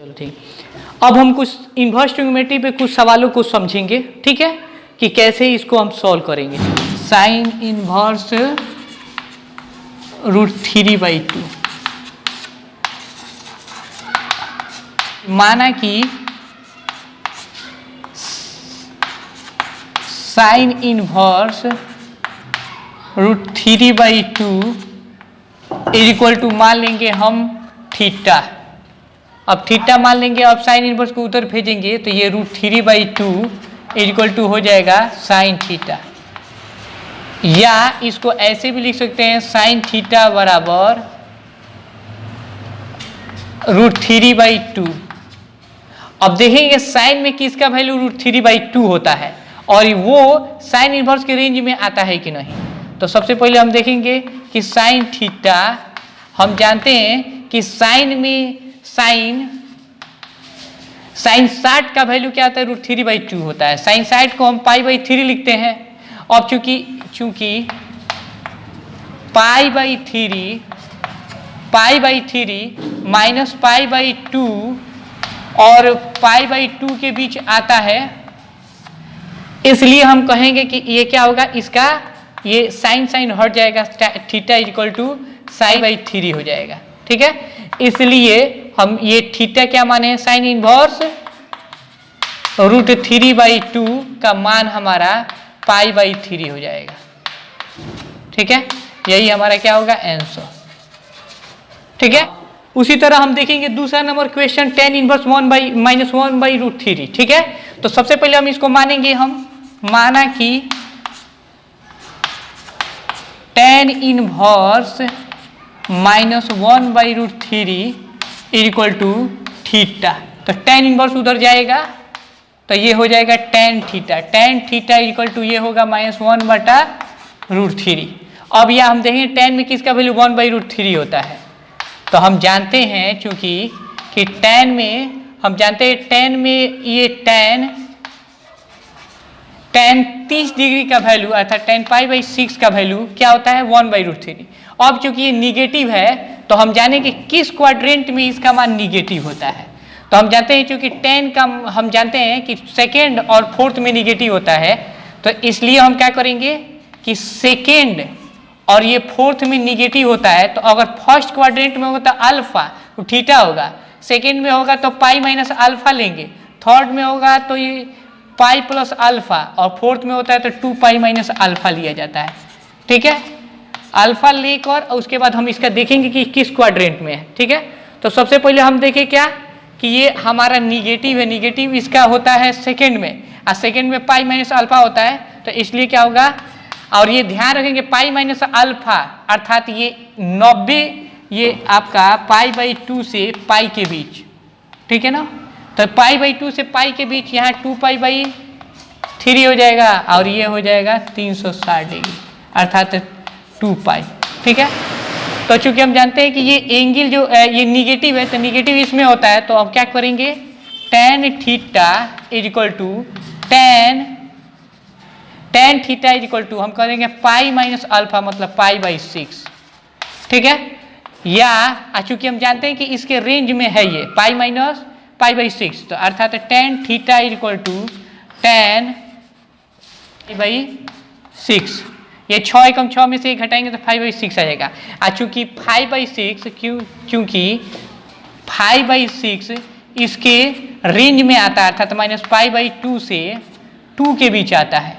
चलो ठीक। अब हम कुछ इन्वर्स ट्रिग्नोमेट्री पे कुछ सवालों को समझेंगे, ठीक है, कि कैसे इसको हम सॉल्व करेंगे। साइन इन्वर्स √3/2, माना कि sine inverse √3/2 is equal to मान लेंगे हम थीटा। अब थीटा मान लेंगे, अब साइन इन्वर्स को उधर भेजेंगे तो ये √3/2 इज इक्वल टू हो जाएगा साइन थीटा, या इसको ऐसे भी लिख सकते हैं साइन थीटा बराबर √3/2। अब देखेंगे साइन में किसका वैल्यू √3/2 होता है और वो साइन इन्वर्स के रेंज में आता है कि नहीं। तो सबसे पहले हम देखेंगे कि साइन थीटा, हम जानते हैं कि साइन में साइन 60 का वैल्यू क्या आता है √3/2 होता है। साइन 60 को हम π/3 लिखते हैं। अब चूंकि π/3 माइनस π/2 और π/2 के बीच आता है, इसलिए हम कहेंगे कि ये क्या होगा, इसका ये साइन हट जाएगा, थीटा इज इक्वल टू π/3 हो जाएगा, ठीक है। इसलिए हम ये थीटा क्या माने, साइन इन्वर्स √3/2 का मान हमारा π/3 हो जाएगा, ठीक है। यही हमारा क्या होगा आंसर, ठीक है। उसी तरह हम देखेंगे दूसरा नंबर क्वेश्चन, tan इनवर्स -1/√3, ठीक है। तो सबसे पहले हम इसको मानेंगे, हम माना कि tan inverse -1/√3 is equal to theta. तो tan इनवर्स उधर जाएगा तो ये हो जाएगा tan theta. tan theta is equal to ये होगा -1/√3। अब यह हम देखेंगे tan में किसका वैल्यू 1/√3 होता है। तो हम जानते हैं चूंकि कि tan में हम जानते हैं tan में ये tan 30 डिग्री का वैल्यू अर्थात tan π/6 का वैल्यू क्या होता है 1/√3। अब चूंकि ये निगेटिव है तो हम जाने कि किस क्वाड्रेंट में इसका मान निगेटिव होता है। तो हम जानते हैं चूंकि tan का हम जानते हैं कि सेकेंड और फोर्थ में निगेटिव होता है, तो इसलिए हम क्या करेंगे कि सेकेंड और ये फोर्थ में निगेटिव होता है, तो अगर फर्स्ट क्वाड्रेंट में होगा तो अल्फा तो थीटा होगा, सेकेंड में होगा तो π-α लेंगे, थर्ड में होगा तो ये π+α और फोर्थ में होता है तो 2π-α लिया जाता है, ठीक है। अल्फा लेकर उसके बाद हम इसका देखेंगे कि किस क्वाड्रेंट में है, ठीक है। तो सबसे पहले हम देखें क्या कि ये हमारा निगेटिव है, निगेटिव इसका होता है सेकेंड में और सेकेंड में π-α होता है, तो इसलिए क्या होगा, और ये ध्यान रखेंगे π-α अर्थात ये 90 ये आपका π/2 से पाई के बीच, ठीक है ना। तो π/2 से पाई के बीच यहाँ 2π/3 हो जाएगा और ये हो जाएगा 360 डिग्री अर्थात 2π, ठीक है। तो चूंकि हम जानते हैं कि ये एंगल जो ये निगेटिव है तो निगेटिव इसमें होता है, तो अब क्या करेंगे tan theta is equal to tan theta is equal to हम करेंगे π-α मतलब π/6, ठीक है। या चूंकि हम जानते हैं कि इसके रेंज में है ये π-π/6, तो अर्थात tan theta is equal to tan π/6। ये 6 एकम 6 में से घटाएंगे तो 5/6 आ जाएगा। चूंकि 5/6 क्योंकि 5/6 इसके रेंज में आता है अर्थात -π/2 से 2 के बीच आता है,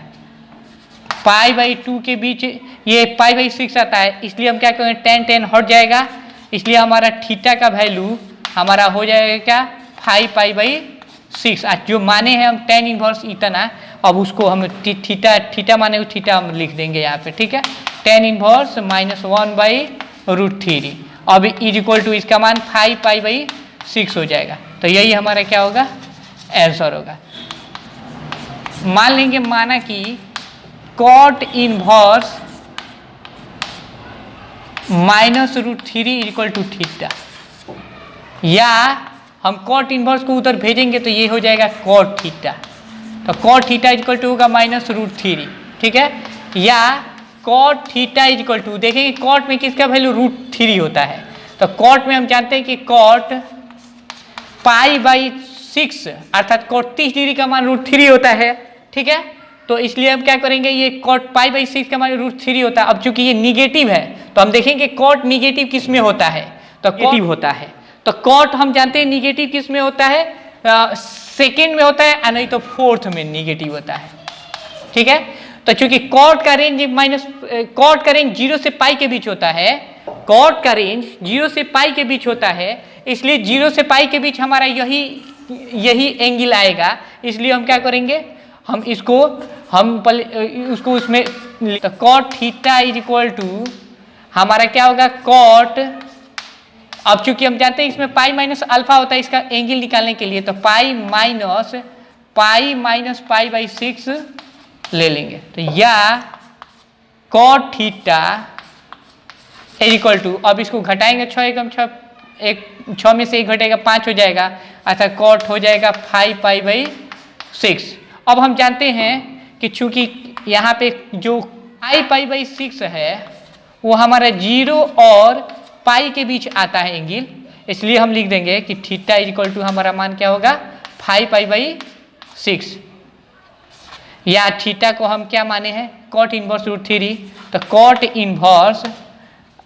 π/2 के बीच ये π/6 आता है, इसलिए हम क्या करेंगे tan हट जाएगा, इसलिए हमारा थीटा का वैल्यू हमारा हो जाएगा क्या 5π/6। जो माने हैं हम tan इनवर्स इतना, अब उसको हम थीटा माने थीटा हम लिख देंगे यहाँ पे, ठीक है। tan इनवर्स -1/√3 अब इज इक्वल टू इसका मान 5π/6 हो जाएगा। तो यही हमारा क्या होगा आंसर होगा। मान लेंगे माना कि cot inverse -√3 is equal to theta, या हम cot इनवर्स को उधर भेजेंगे तो ये हो जाएगा cot थीटा। तो cot theta is equal to होगा -√3, ठीक है। या cot theta is equal to देखेंगे cot में किसका वैल्यू √3 होता है, तो cot में हम जानते हैं कि cot पाई बाई 6 अर्थात कॉट 30 डिग्री का मान √3 होता है। ठीक है, तो इसलिए हम क्या करेंगे, ये कॉट पाई बाई 6 का मान √3 होता है। अब चूंकि ये निगेटिव है तो हम देखेंगे कॉट निगेटिव किस में होता है, तो निगेटिव होता है। तो कॉट हम जानते हैं निगेटिव किस में होता है, सेकेंड में होता है, नहीं तो फोर्थ में निगेटिव होता है। ठीक है, तो चूंकि कॉट का रेंज कॉट का रेंज 0 से पाई के बीच होता है, कॉट का रेंज 0 से पाई के बीच होता है, इसलिए 0 से पाई के बीच हमारा यही एंगल आएगा। इसलिए हम क्या करेंगे, हम इसको उसको उसमें तो cot theta is equal to हमारा क्या होगा, कॉट, अब चूंकि हम जानते हैं इसमें पाई माइनस अल्फा होता है इसका एंगल निकालने के लिए, तो पाई माइनस पाई बाई 6 ले लेंगे। तो या cot theta is equal to, अब इसको घटाएंगे 6 एकम 6, 6 में से 1 घटेगा 5 हो जाएगा, अच्छा कॉट हो जाएगा 5 पाई बाई 6। अब हम जानते हैं कि चूंकि यहाँ पे जो पाई बाई 6 है वो हमारा 0 और पाई के बीच आता है एंगल, इसलिए हम लिख देंगे कि थीटा इज इक्वल टू हमारा मान क्या होगा 5 पाई बाई 6, या थीटा को हम क्या माने हैं कॉट इनवर्स √3, तो कॉट इनवर्स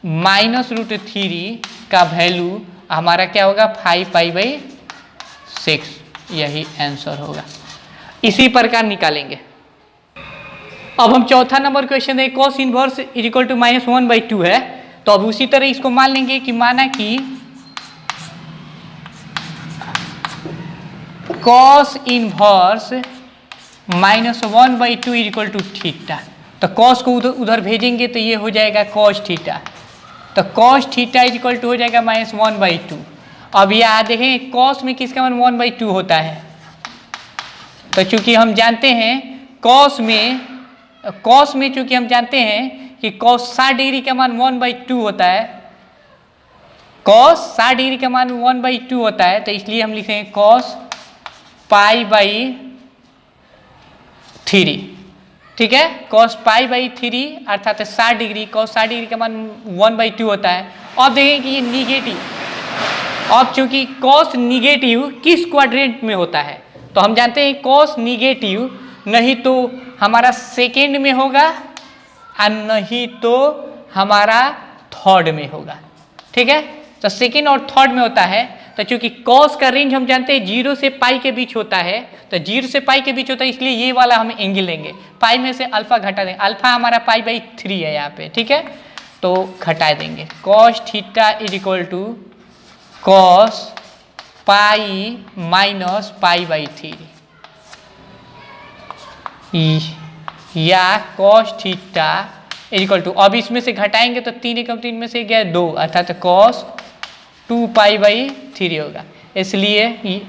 माइनस √3 का वैल्यू हमारा क्या होगा 5 पाई बाई 6, यही आंसर होगा। इसी प्रकार निकालेंगे। अब हम चौथा नंबर क्वेश्चन है, cos inverse is equal to -1/2 है, तो अब उसी तरह इसको मान लेंगे कि माना कि cos inverse -1/2 is equal to theta, तो कॉस को उधर भेजेंगे तो ये हो जाएगा कॉस थीटा, तो cos theta is equal to हो जाएगा -1/2। अब यहाँ देखें कॉस में किसका मान 1/2 होता है, तो चूंकि हम जानते हैं कॉस में चूंकि हम जानते हैं कि कॉस 60 डिग्री का मान 1/2 होता है, कॉस 60 डिग्री का मान 1/2 होता है, तो इसलिए हम लिखेंगे कॉस पाई बाई 3। ठीक है, कॉस पाई बाई 3 अर्थात 60 डिग्री, कॉस 60 डिग्री का मान 1/2 होता है। अब देखें कि ये निगेटिव, अब चूंकि कॉस निगेटिव किस क्वाड्रेंट में होता है, तो हम जानते हैं कॉस निगेटिव नहीं तो हमारा सेकेंड में होगा और नहीं तो हमारा थर्ड में होगा। ठीक है, तो सेकेंड और थर्ड में होता है, तो चूंकि कॉस का रेंज हम जानते हैं 0 से पाई के बीच होता है, तो 0 से पाई के बीच होता है, इसलिए ये वाला हम एंगल लेंगे, पाई में से अल्फा घटा देंगे, अल्फा हमारा पाई बाई 3 है यहाँ पे। ठीक है, तो घटा देंगे, cos theta is equal to cos pi minus pi by 3, या cos theta is equal to, अब इसमें से घटाएंगे तो 3 एकम 3 में से गया 2 अर्थात कॉस 2 पाई बाई 3 होगा। इसलिए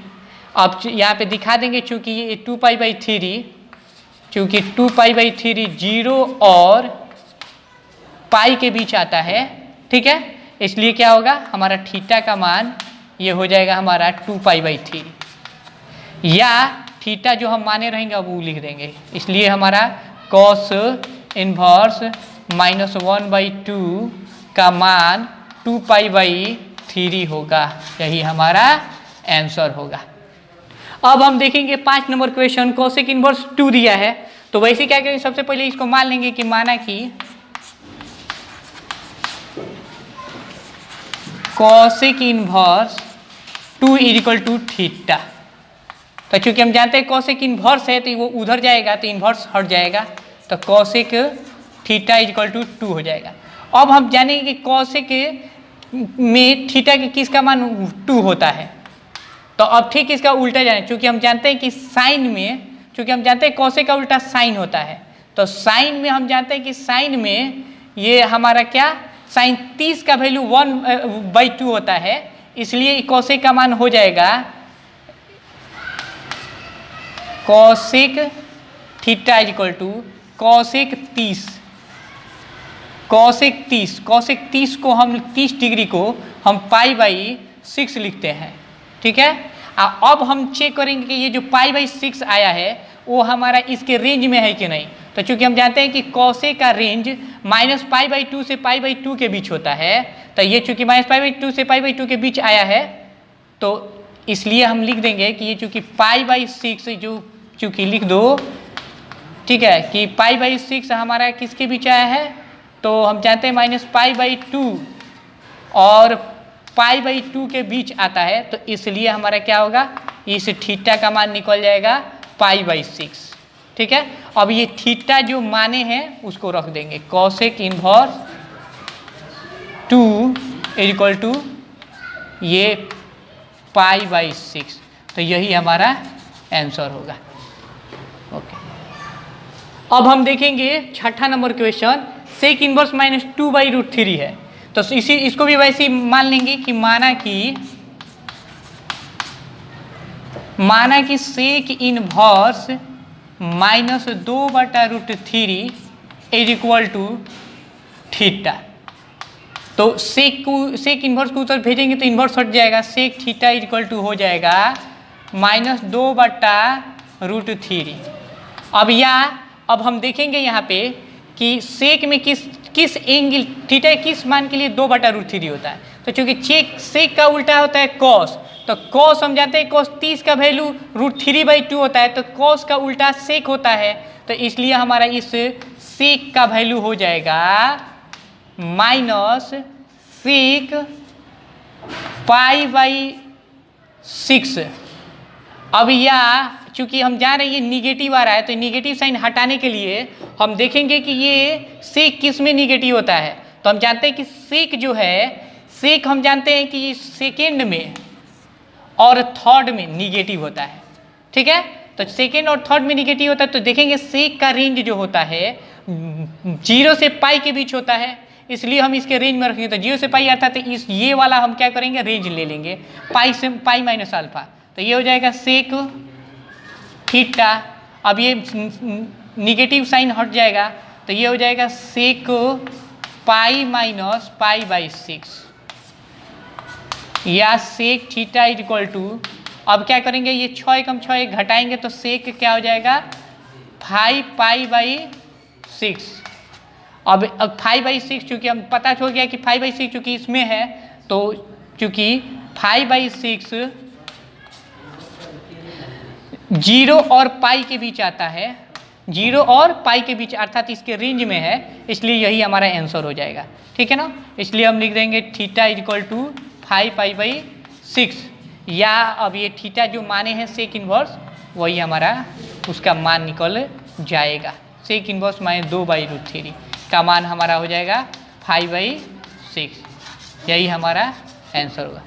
अब यहाँ पे दिखा देंगे चूंकि ये 2 पाई बाई 3, चूंकि 2 पाई बाई 3 0 और पाई के बीच आता है। ठीक है, इसलिए क्या होगा हमारा थीटा का मान ये हो जाएगा हमारा 2 पाई बाई 3, या थीटा जो हम माने रहेंगे अब वो लिख देंगे, इसलिए हमारा कॉस इनवर्स -1/2 का मान 2 पाई बाई 3 होगा, यही हमारा आंसर होगा। अब हम देखेंगे 5 नंबर क्वेश्चन, कोसेक इनवर्स 2 दिया है, तो वैसे क्या करेंगे सबसे पहले इसको मान लेंगे कि माना कि cosec inverse 2 is equal to theta, तो चूंकि हम जानते हैं कोसेक इनवर्स है तो वो उधर जाएगा तो इनवर्स हट जाएगा, तो cosec theta is equal to 2 हो जाएगा। अब हम जानेंगे कि कोसेक में थीटा के किसका मान 2 होता है, तो अब ठीक इसका उल्टा जाने, चूंकि हम जानते हैं कि साइन में, चूंकि हम जानते हैं कोसेक का उल्टा साइन होता है, तो साइन में हम जानते हैं कि साइन में ये हमारा क्या साइन 30 का वैल्यू 1/2 होता है, इसलिए कोसेक का मान हो जाएगा cosec theta is equal to cosec 30, cosec 30 को हम 30 डिग्री को हम पाई बाई 6 लिखते हैं। ठीक है, अब हम चेक करेंगे कि ये जो पाई बाई 6 आया है वो हमारा इसके रेंज में है कि नहीं, तो चूंकि हम जानते हैं कि कोसेक का रेंज -π/2 से π/2 के बीच होता है, तो ये चूंकि -π/2 से π/2 के बीच आया है, तो इसलिए हम लिख देंगे कि ये चूंकि π/6 जो चूंकि लिख दो, ठीक है, कि π/6 हमारा किसके बीच आया है, तो हम जानते हैं -π/2 और π/2 के बीच आता है, तो इसलिए हमारा क्या होगा, इस थीटा का मान निकल जाएगा π/6। ठीक है, अब ये थीटा जो माने हैं उसको रख देंगे, कॉसेक इनवर्स 2 इक्वल टू ये π/6, तो यही हमारा आंसर होगा। ओके, अब हम देखेंगे छठा नंबर क्वेश्चन, सेक इनवर्स -2/√3 है, तो इसको भी वैसे ही मान लेंगे कि माना कि sec inverse -2/√3 is equal to theta. तो सेक इनवर्स को उधर भेजेंगे तो इनवर्स हट जाएगा, sec theta is equal to हो जाएगा -2/√3। अब हम देखेंगे यहाँ पे कि सेक में किस एंगल थीटा किस मान के लिए 2/√3 होता है, तो चूंकि सेक का उल्टा होता है कॉस, तो कॉस हम जानते हैं कॉस 30 का वैल्यू √3/2 होता है, तो कॉस का उल्टा सेक होता है, तो इसलिए हमारा इस सेक का वैल्यू हो जाएगा -सेक π/6। अब चूंकि हम जान रहे हैं ये निगेटिव आ रहा है, तो निगेटिव साइन हटाने के लिए हम देखेंगे कि ये सेक किस में निगेटिव होता है, तो हम जानते हैं कि सेक जो है, सेक हम जानते हैं कि सेकेंड में और थर्ड में निगेटिव होता है। ठीक है, तो सेकेंड और थर्ड में निगेटिव होता है, तो देखेंगे सेक का रेंज जो होता है 0 से पाई के बीच होता है, इसलिए हम इसके रेंज में रखेंगे, तो 0 से पाई अर्थात ये वाला हम क्या करेंगे, रेंज ले लेंगे पाई से पाई माइनस अल्फा, तो ये हो जाएगा सेक थीटा। अब ये निगेटिव साइन हट जाएगा, तो ये हो जाएगा सेक पाई माइनस π/6 या sec theta is equal to, अब क्या करेंगे, ये 6 एकम 6 एक घटाएंगे तो सेक क्या हो जाएगा 5π/6। अब 5/6 चूंकि हम पता हो गया कि 5/6 चूंकि इसमें है, तो चूंकि 5/6 0 और पाई के बीच आता है, 0 और पाई के बीच अर्थात इसके रेंज में है, इसलिए यही हमारा आंसर हो जाएगा। ठीक है ना, इसलिए हम लिख देंगे थीटा इज इक्वल टू 5π/6, या अब ये थीटा जो माने हैं सेक इनवर्स वही हमारा उसका मान निकल जाएगा, सेक इनवर्स -2/√3 का मान हमारा हो जाएगा 5/6, यही हमारा आंसर होगा।